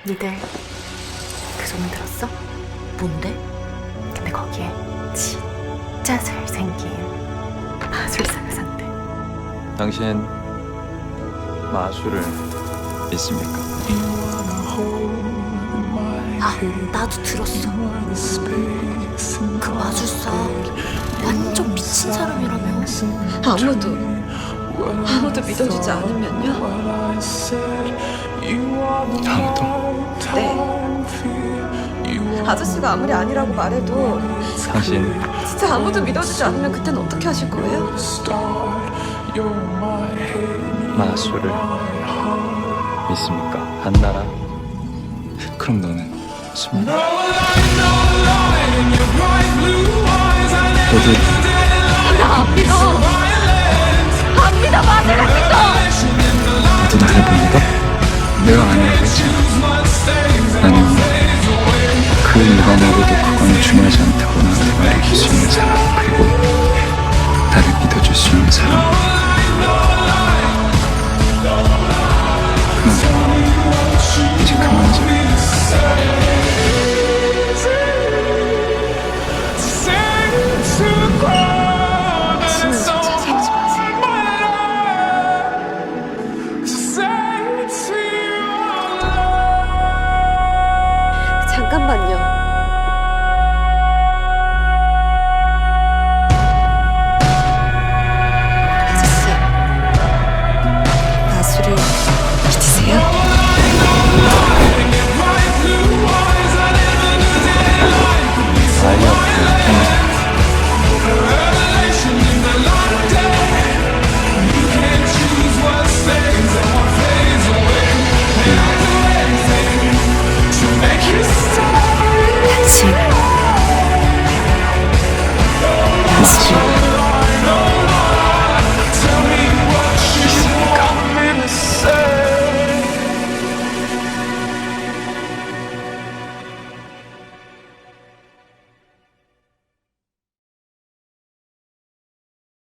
니들 그 소문 들었어? 뭔데? 근데 거기에 진짜 잘생긴 마술사가 산대. 당신 마술을 믿습니까? 아, 나도 들었어. 그 마술사 완전 미친 사람이라며. 아무도 믿어주지 않으면요? 아무도? 네. 아저씨가 아무리 아니라고 말해도 당신 진짜 아무도 믿어주지 않으면 그땐 어떻게 하실 거예요? 마술을 믿습니까? 한나라? 그럼 너는 스물? 너도 안 믿어 마술 안 믿어! 너도 나를 못 믿어? 내가 아니라고 했잖아. 나는 그 일반으로도 그건